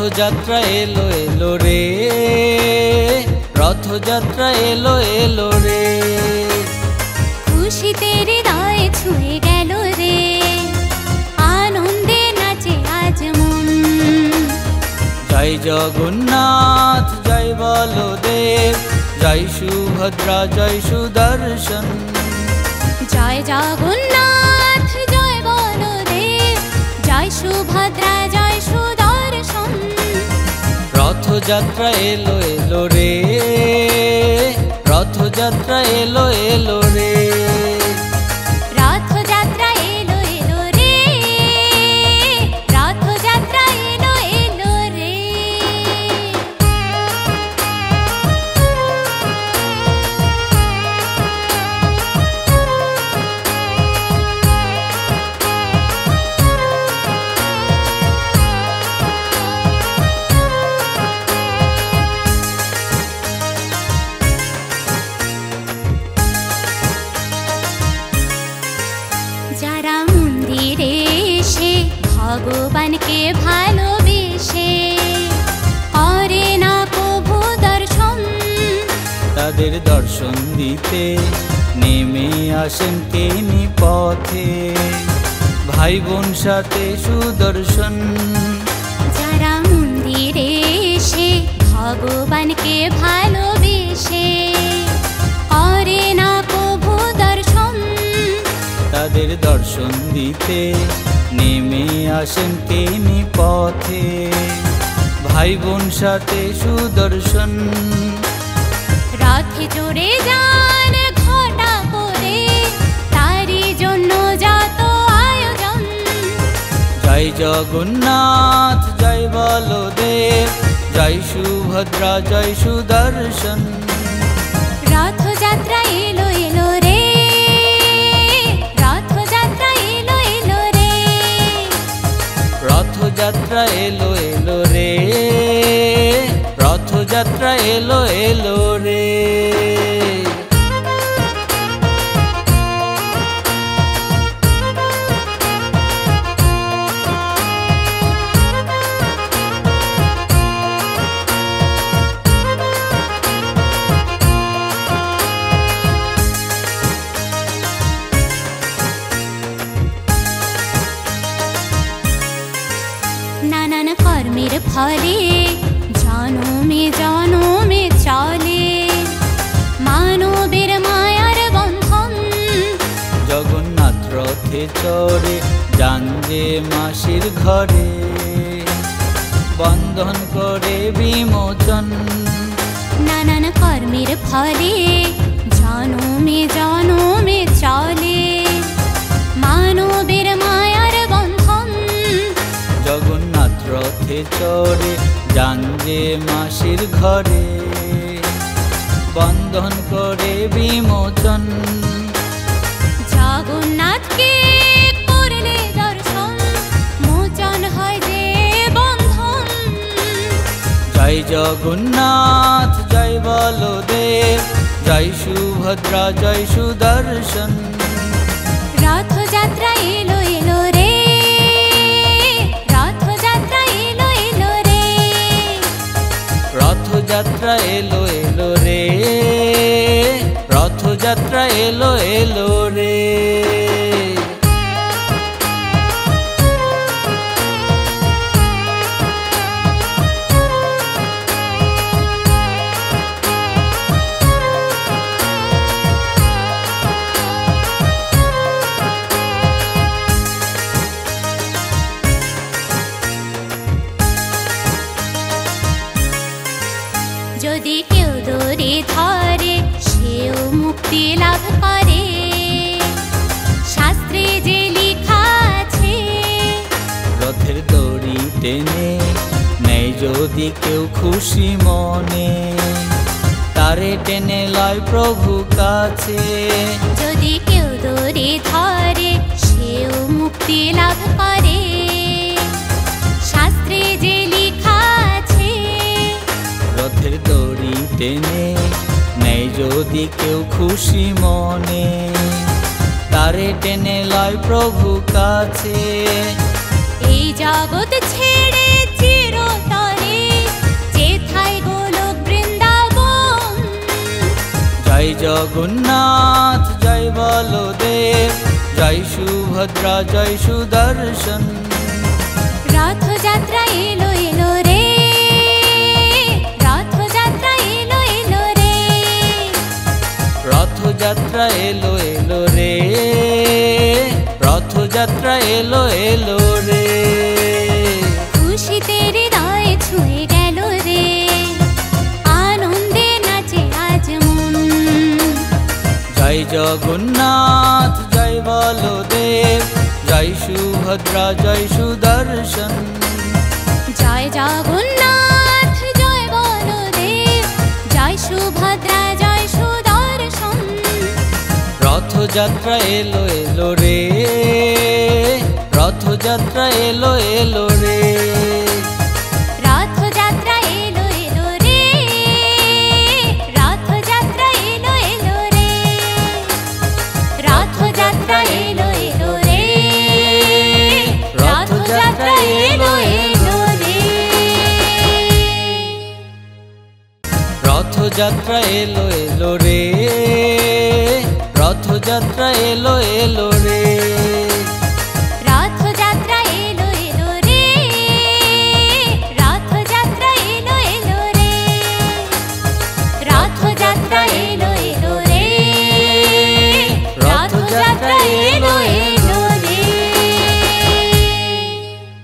রথযাত্রা এলো এলো রে, রথযাত্রা এলো এলো রে। খুশিতে হৃদয় ছুঁয়ে গেল রে, আনন্দে নাচে আজ মন। জয় জগন্নাথ জয় বলদেব, জয় সুভদ্রা জয় সুদর্শন। জয় জগন্নাথ জয় বলদেব, জয় সুভদ্রা জয় সুদর্শন। রথযাত্রা এলো এলো রে, রথযাত্রা এলো এলো রে। রথযাত্রা এলো এলো রে, রথযাত্রা এলো এলো রে। যারা মন্দিরে এসে ভগবানকে ভালোবেসে করে না প্রভু দর্শন, তাদের দর্শন দিতে নেমে আসেন তিনি পথে, ভাই বোন সাথে সুদর্শন। যারা মন্দিরে এসে ভগবানকে ভালোবেসে করে না প্রভু দর্শন, তাদের দর্শন দিতে নেমে আসেন তিনি পথে, ভাই বোন সাথে সুদর্শন। রথে চড়ে যান ঘটা করে, তারই জন্য যত আয়োজন। জয় জগন্নাথ জয় বলদেব, জয় সুভদ্রা জয় সুদর্শন। রথযাত্রা এলো এলো রে, রথযাত্রা এলো এলো রে। রথযাত্রা এলো এলো রে, রথযাত্রা এলো এলো রে। নানান কর্মের ফলে জনমে জনমে চলে মানবের মায়ার বন্ধন। জগন্নাথ রথে চড়ে যান যে মাসির ঘরে, বন্ধন করে বিমোচন। নানান কর্মের ফলে জনমে জনমে চলে মানবের মায়ার বন্ধন। জগন্নাথ রথে চড়ে যান যে মাসির ঘরে, বন্ধন করে বিমোচন। জগন্নাথকে করলে দর্শন, মোচন হয় যে বন্ধন। জয় জগন্নাথ জয় বলদেব, জয় সুভদ্রা জয় সুদর্শন। রথযাত্রা এলো এলো রে, রথযাত্রা এলো এলো রে। রথযাত্রা এলো এলো রে, রথযাত্রা এলো এলো রে। যদি কেউ দড়ি ধরে সেও মুক্তি লাভ করে, শাস্ত্রে যে লেখা আছে। রথের দড়ি টেনে নেই যদি কেউ খুশি মনে, তারে টেনে লয় প্রভু কাছে। যদি কেউ দড়ি ধরে সেও মুক্তি লাভ করে, শাস্ত্রে যে লেখা আছে। রথের দড়ি টেনে নেই যদি কেউ খুশি মনে, তারে টেনে লয় প্রভু কাছে। এই জগৎ ছেড়ে চিরতরে জগন্নাথ জয় বলদেব, জয় সুভদ্রা জয় সুদর্শন। রথযাত্রা এলো এলো রে, রথযাত্রা এলো এলো রে, রথযাত্রা এলো এলো রে, রথযাত্রা এলো এলো রে। খুশিতে হৃদয় ছুঁয়ে গেল রে, আনন্দে নাচে আজ মন। জয় জগন্নাথ জয় বলদেব, জয় সুভদ্রা জয় সুদর্শন। জয় জগন্নাথ জয় বলদেব, জয় সুভদ্রা জয় সুদর্শন। রথযাত্রা এলো এলো রে, রথযাত্রা এলো এলো রে। রথযাত্রা এলো এলো রে, রথযাত্রা এলো এলো রে, রথযাত্রা এলো এলো রে, রথযাত্রা এলো এলো রে। রথযাত্রা এলো এলো রে, রথযাত্রা এলো এলো রে।